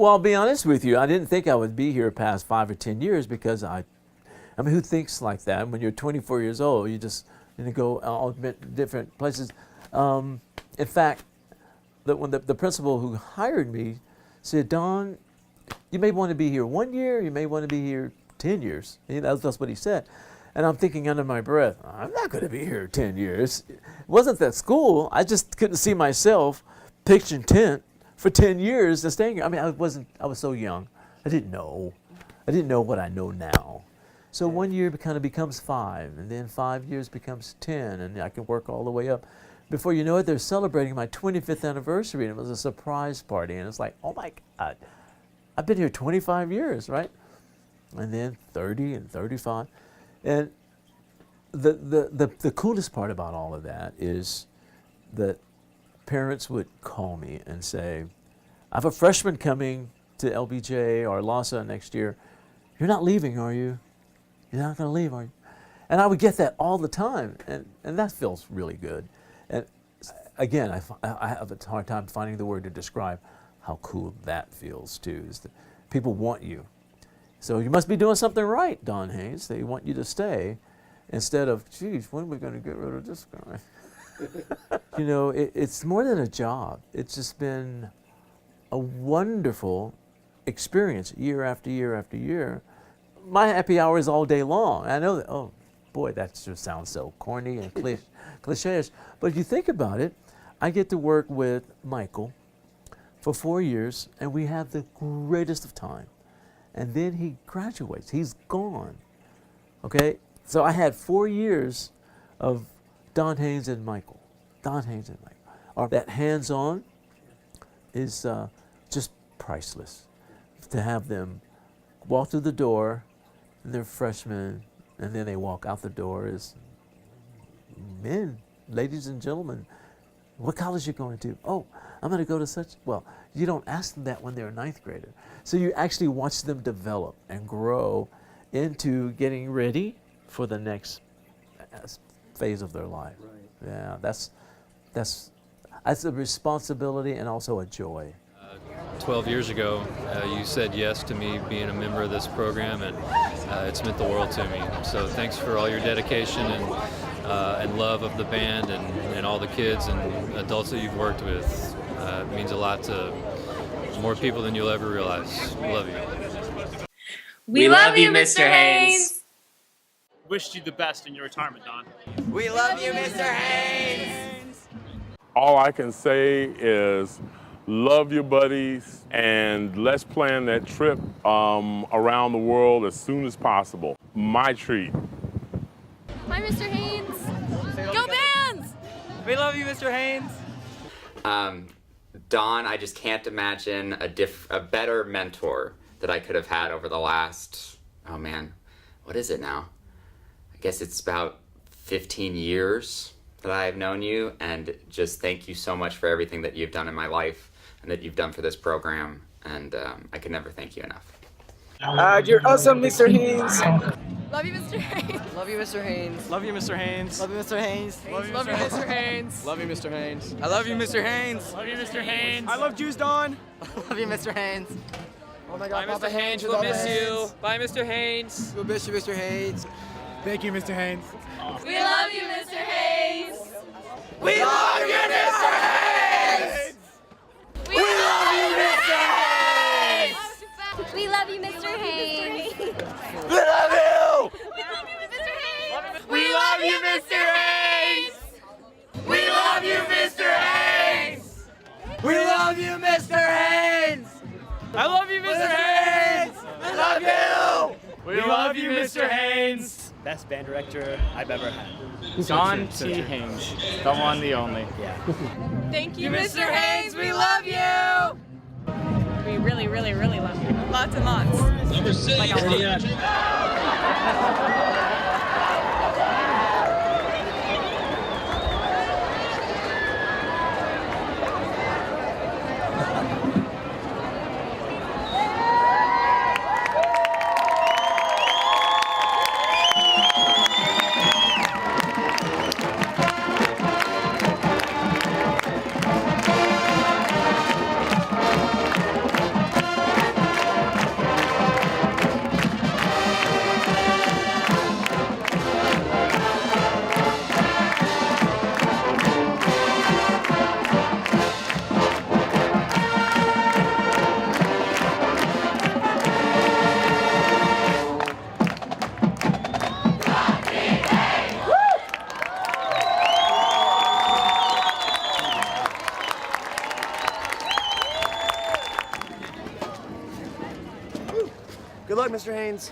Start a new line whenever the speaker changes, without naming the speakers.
Well, I'll be honest with you. I didn't think I would be here past 5 or 10 years because I mean, who thinks like that? When you're 24 years old, you just go all different places. In fact, when the principal who hired me said, Don, you may want to be here 1 year, you may want to be here 10 years. That's what he said. And I'm thinking under my breath, I'm not going to be here 10 years. It wasn't that school. I just couldn't see myself pitching tent for 10 years and staying here. I mean, I was so young. I didn't know what I know now. So 1 year kind of becomes 5, and then 5 years becomes 10, and I can work all the way up. Before you know it, they're celebrating my 25th anniversary, and it was a surprise party, and it's like, oh my God, I've been here 25 years, right? And then 30 and 35. And the coolest part about all of that is that parents would call me and say, I have a freshman coming to LBJ or LASA next year. You're not leaving, are you? You're not going to leave, are you? And I would get that all the time, and that feels really good. And again, I have a hard time finding the word to describe how cool that feels too, is that people want you. So you must be doing something right, Don Haynes. They want you to stay instead of, geez, when are we going to get rid of this guy? You know, it's more than a job. It's just been a wonderful experience year after year after year. My happy hour is all day long. I know that, oh boy, that just sounds so corny and cliche-ish. But if you think about it, I get to work with Michael for 4 years, and we have the greatest of time. And then he graduates. He's gone. Okay? So I had 4 years of Don Haynes and Michael. Don Haynes and Michael. That hands-on is just priceless. To have them walk through the door, and they're freshmen, and then they walk out the door as men, ladies and gentlemen. What college are you going to? Oh, I'm going to go to such. Well, you don't ask them that when they're a 9th grader. So you actually watch them develop and grow into getting ready for the next phase of their life. Right. Yeah, that's a responsibility and also a joy.
12 years ago, you said yes to me being a member of this program, and it's meant the world to me. So thanks for all your dedication and love of the band and all the kids and adults that you've worked with. It means a lot to more people than you'll ever realize. Love you.
We love you, Mr. Haynes.
Wished you the best in your retirement, Don.
We love you, Mr. Haynes.
All I can say is love your buddies, and let's plan that trip around the world as soon as possible. My treat.
Bye, Mr. Haynes. Go Bands!
We love you, Mr. Haynes.
Don, I just can't imagine a better mentor that I could have had over the last, oh man, what is it now? I guess it's about 15 years that I've known you, and just thank you so much for everything that you've done in my life and that you've done for this program, and I could never thank you enough.
You're awesome, Mr. Haynes.
Love you, Mr. Haynes.
Love you, Mr. Haynes.
Love you, Mr. Haynes.
Love you, Mr. Haynes.
Love you,
Love you, Mr. Haynes.
Love you, Mr. Haynes.
I love you, Mr. Haynes.
Love you, Mr. Haynes.
I love Juice Don.
Love you, Mr. Haynes.
Oh my God,
Bye,
Papa
Mr. Haynes.
with
We'll
all
miss
the
you.
hands.
Bye, Mr. Haynes.
We'll miss you, Mr. Haynes.
Thank you, Mr. Haynes.
We love you, Mr. Haynes.
We love you, Mr. Haynes.
We love you, Mr. Haynes.
We love you, Mr. Haynes.
We love you.
We love you, Mr. Haynes.
We love you, Mr. Haynes. We love you, Mr. Haynes.
I love you, Mr. Haynes.
We love you.
We love you, Mr. Haynes. Best band director I've ever had. Don T. Haynes, the one, the only. Yeah.
Thank you, Mr. Haynes. We love you. We really, really, really love you. Lots and lots.
Number 6,
like a lot.
Good luck, Mr. Haynes.